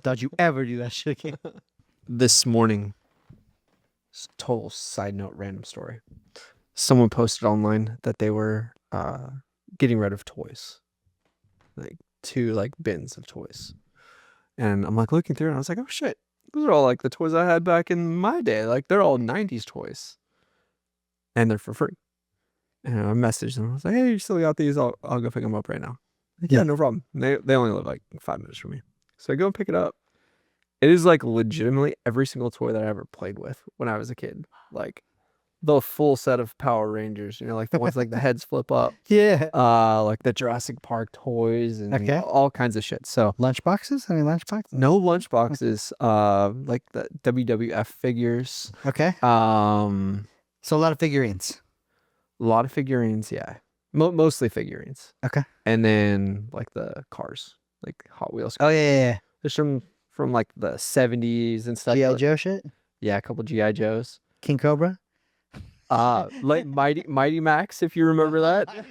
Don't you ever do that shit again. This morning, total side note, random story. Someone posted online that they were getting rid of toys, like 2 like bins of toys, and I'm like looking through, and I was like, oh shit, those are all like the toys I had back in my day. Like they're all '90s toys, and they're for free. And I messaged them. I was like, hey, you still got these? I'll go pick them up right now. Like, yeah, no problem. And they only live like 5 minutes from me, so I go and pick it up. It is like legitimately every single toy that I ever played with when I was a kid. Like the full set of Power Rangers, like the ones like the heads flip up. Yeah. Like the Jurassic Park toys and Okay. all kinds of shit. So Lunchboxes? Any lunchboxes? no lunchboxes. Like the WWF figures. Okay. So a lot of figurines. A lot of figurines, yeah. Mostly figurines. Okay. And then like the cars, like Hot Wheels. Oh yeah. There's some from like the 70s and stuff. G.I. Joe shit? Yeah, a couple G.I. Joes. King Cobra? Like Mighty Max, if you remember that.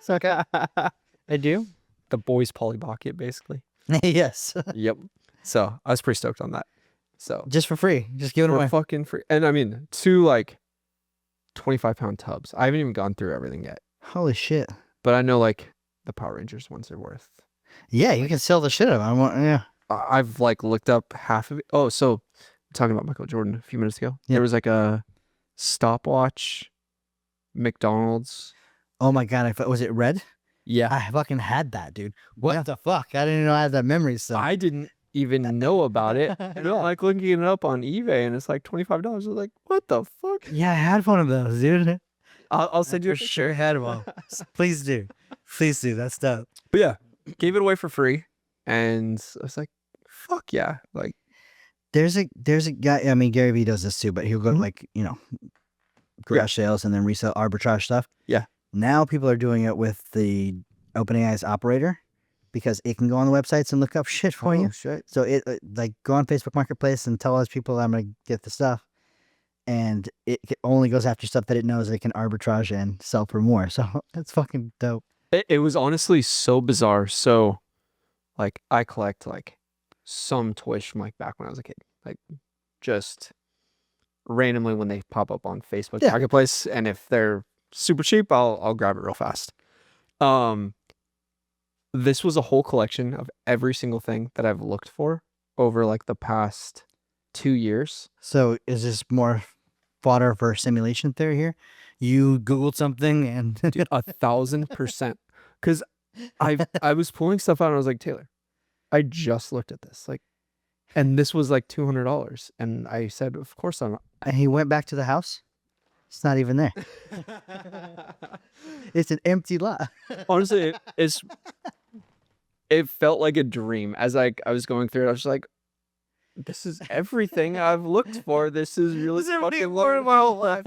Okay. I do? The boys Polly Pocket, basically. Yes. Yep. So I was pretty stoked on that. So Just for free. Just give it away. fucking free. And I mean, 2 like 25-pound tubs. I haven't even gone through everything yet. Holy shit. But I know like the Power Rangers ones are worth. Yeah, you can sell the shit out of them. Yeah. I've like looked up half of it. Oh, so talking about Michael Jordan a few minutes ago. Yeah. There was like a stopwatch McDonald's. Oh my god, was it red? Yeah. I fucking had that, dude. What the fuck? I didn't even know I had that memory still. I didn't even know about it. And I'm like looking it up on eBay and it's like $25. I was like, what the fuck? Yeah, I had one of those, dude. I'll send you a For sure had one. Please do. Please do. That's dope. But yeah, gave it away for free. And I was like, fuck yeah. Like, There's a guy, I mean, Gary Vee does this too, but he'll go to like, garage sales and then resell arbitrage stuff. Yeah. Now people are doing it with the OpenAI's operator because it can go on the websites and look up shit for you. Shit. So it like go on Facebook Marketplace and tell those people I'm going to get the stuff. And it only goes after stuff that it knows it can arbitrage and sell for more. So that's fucking dope. It was honestly so bizarre. So like I collect like some toys from like back when I was a kid, like just randomly when they pop up on Facebook Marketplace, and if they're super cheap, I'll grab it real fast. This was a whole collection of every single thing that I've looked for over like the past 2 years. So is this more fodder for simulation theory here? You Googled something and Dude, 1,000%. Because I was pulling stuff out and I was like, Taylor, I just looked at this. Like, and this was like $200. And I said, of course I'm not. And he went back to the house. It's not even there. It's an empty lot. Honestly, It felt like a dream. As I was going through it, I was just like, this is everything I've looked for. This is really fucking more in my whole life.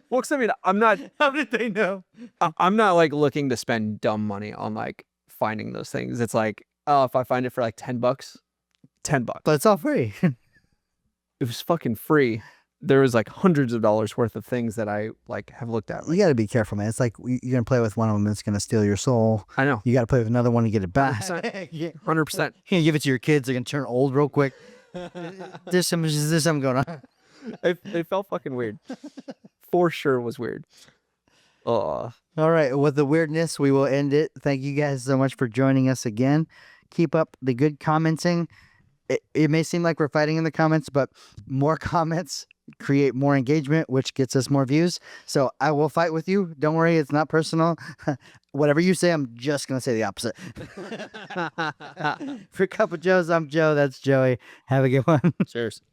Well, 'cause I mean, I'm not How did they know? I'm not like looking to spend dumb money on like finding those things. It's like, oh, if I find it for like $10, $10. But it's all free. It was fucking free. There was like hundreds of dollars worth of things that I like have looked at. You got to be careful, man. It's like you're gonna play with one of them, it's gonna steal your soul. I know. You got to play with another one to get it back. 100%. Yeah. 100%. You can't give it to your kids; they're gonna turn old real quick. There's something going on. It felt fucking weird. For sure was weird. Oh. All right, with the weirdness, we will end it. Thank you guys so much for joining us again. Keep up the good commenting. It may seem like we're fighting in the comments, but more comments create more engagement, which gets us more views. So I will fight with you. Don't worry, it's not personal. Whatever you say, I'm just going to say the opposite. For a Cup of Joes, I'm Joe. That's Joey. Have a good one. Cheers.